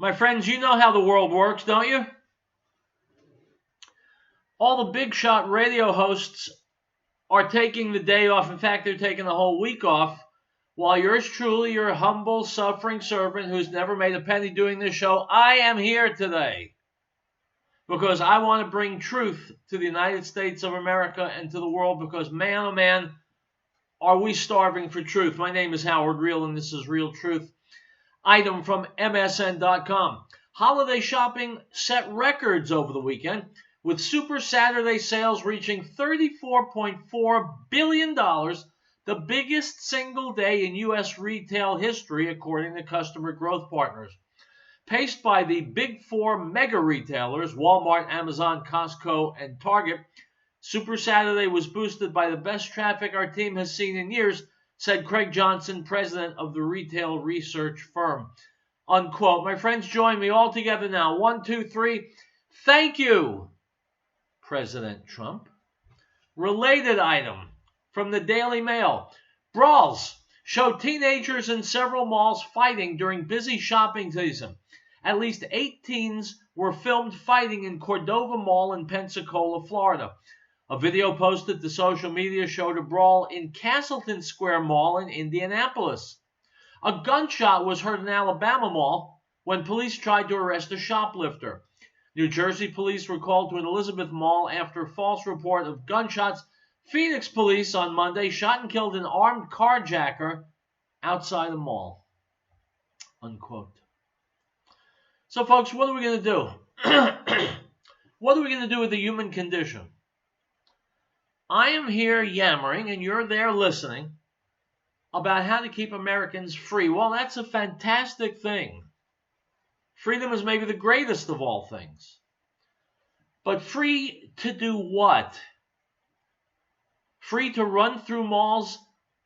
My friends, you know how the world works, don't you? All the big shot radio hosts are taking the day off. In fact, they're taking the whole week off. While yours truly, your humble, suffering servant who's never made a penny doing this show, I am here today because I want to bring truth to the United States of America and to the world because, man, oh man, are we starving for truth. My name is Howard Real, and this is Real Truth. Item from MSN.com. Holiday shopping set records over the weekend, with Super Saturday sales reaching $34.4 billion, the biggest single day in U.S. retail history, according to Customer Growth Partners. Paced by the big four mega retailers, Walmart, Amazon, Costco, and Target, Super Saturday was boosted by the best traffic our team has seen in years, said Craig Johnson, president of the retail research firm. Unquote. My friends, join me all together now. 1, 2, 3. Thank you, President Trump. Related item from the Daily Mail. Brawls show teenagers in several malls fighting during busy shopping season. At least 8 teens were filmed fighting in Cordova Mall in Pensacola, Florida. A video posted to social media showed a brawl in Castleton Square Mall in Indianapolis. A gunshot was heard in Alabama Mall when police tried to arrest a shoplifter. New Jersey police were called to an Elizabeth Mall after a false report of gunshots. Phoenix police on Monday shot and killed an armed carjacker outside a mall. Unquote. So, folks, what are we going to do? What are we going to do with the human condition? I am here yammering, and you're there listening, about how to keep Americans free. Well, that's a fantastic thing. Freedom is maybe the greatest of all things. But free to do what? Free to run through malls,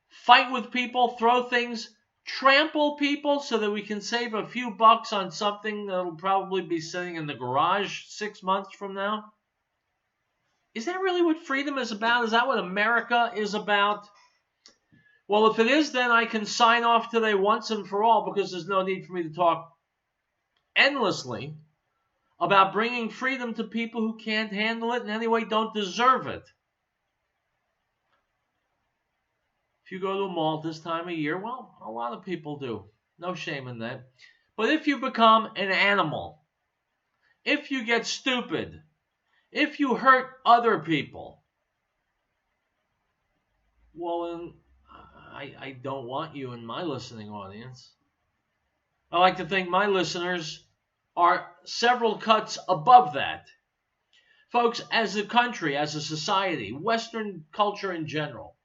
fight with people, throw things, trample people so that we can save a few bucks on something that'll probably be sitting in the garage 6 months from now? Is that really what freedom is about? Is that what America is about? Well, if it is, then I can sign off today once and for all because there's no need for me to talk endlessly about bringing freedom to people who can't handle it and anyway don't deserve it. If you go to a mall this time of year, well, a lot of people do. No shame in that. But if you become an animal, if you get stupid, if you hurt other people, well, then I don't want you in my listening audience. I like to think my listeners are several cuts above that. Folks, as a country, as a society, Western culture in general,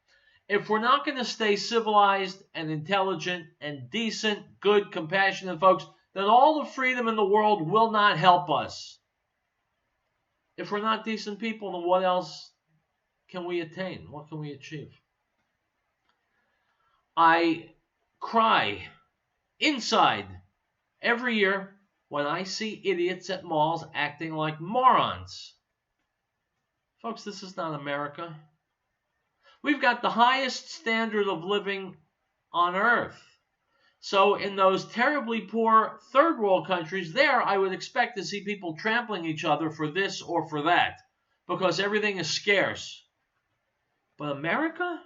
if we're not going to stay civilized and intelligent and decent, good, compassionate folks, then all the freedom in the world will not help us. If we're not decent people, then what else can we attain? What can we achieve? I cry inside every year when I see idiots at malls acting like morons. Folks, this is not America. We've got the highest standard of living on earth. So in those terribly poor third world countries, there I would expect to see people trampling each other for this or for that because everything is scarce. But America?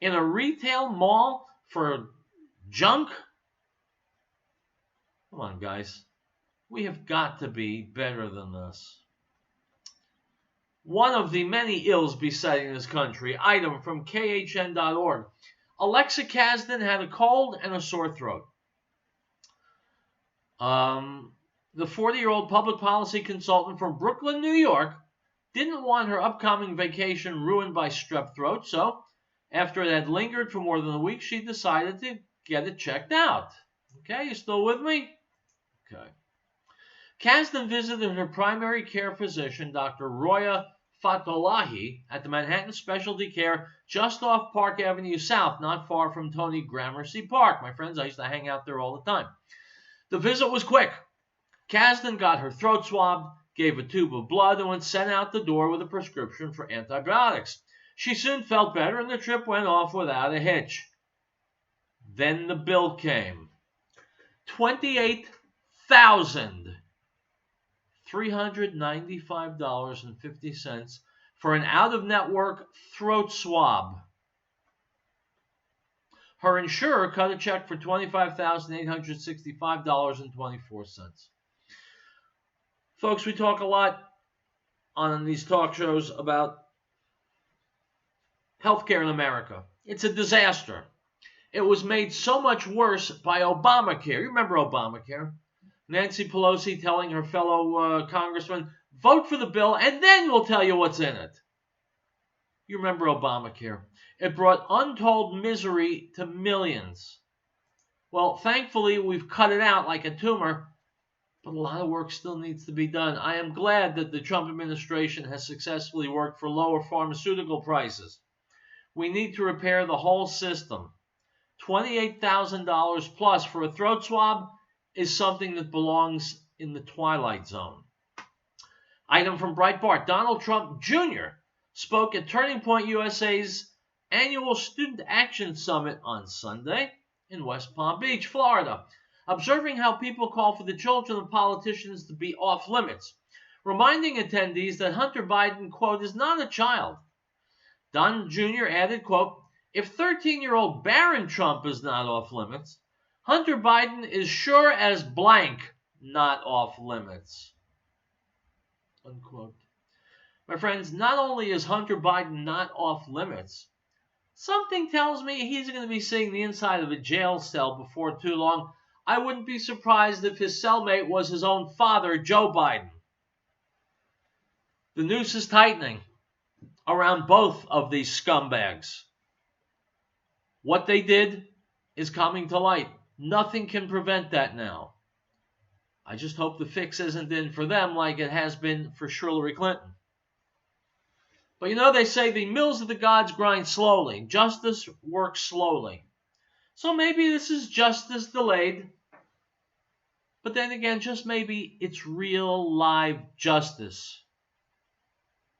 In a retail mall for junk? Come on, guys. We have got to be better than this. One of the many ills besetting this country, item from KHN.org. Alexa Kasdan had a cold and a sore throat. The 40-year-old public policy consultant from Brooklyn, New York, didn't want her upcoming vacation ruined by strep throat, so after it had lingered for more than a week, she decided to get it checked out. Okay, you still with me? Okay. Kasdan visited her primary care physician, Dr. Roya Fatolahi, at the Manhattan Specialty Care just off Park Avenue South, not far from Tony Gramercy Park. My friends, I used to hang out there all the time. The visit was quick. Kasdan got her throat swabbed, gave a tube of blood, and was sent out the door with a prescription for antibiotics. She soon felt better, and the trip went off without a hitch. Then the bill came. $28,395.50 for an out-of-network throat swab. Her insurer cut a check for $25,865.24. Folks, we talk a lot on these talk shows about healthcare in America. It's a disaster. It was made so much worse by Obamacare. You remember Obamacare? Nancy Pelosi telling her fellow congressman, vote for the bill and then we'll tell you what's in it. You remember Obamacare. It brought untold misery to millions. Well, thankfully, we've cut it out like a tumor, but a lot of work still needs to be done. I am glad that the Trump administration has successfully worked for lower pharmaceutical prices. We need to repair the whole system. $28,000 plus for a throat swab is something that belongs in the twilight zone. Item from Breitbart. Donald Trump Jr. spoke at Turning Point USA's annual Student Action Summit on Sunday in West Palm Beach, Florida, observing how people call for the children of politicians to be off limits, reminding attendees that Hunter Biden, quote, is not a child. Don Jr. added, quote, if 13-year-old Barron Trump is not off limits, Hunter Biden is sure as blank not off limits, unquote. My friends, not only is Hunter Biden not off limits, something tells me he's going to be seeing the inside of a jail cell before too long. I wouldn't be surprised if his cellmate was his own father, Joe Biden. The noose is tightening around both of these scumbags. What they did is coming to light. Nothing can prevent that now. I just hope the fix isn't in for them like it has been for Hillary Clinton. But you know, they say the mills of the gods grind slowly. Justice works slowly. So maybe this is justice delayed. But then again, just maybe it's real live justice.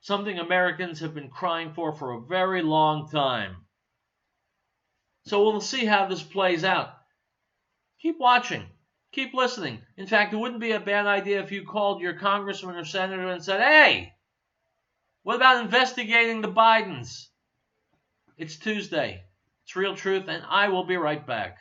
Something Americans have been crying for a very long time. So we'll see how this plays out. Keep watching. Keep listening. In fact, it wouldn't be a bad idea if you called your congressman or senator and said, hey, what about investigating the Bidens? It's Tuesday. It's Real Truth, and I will be right back.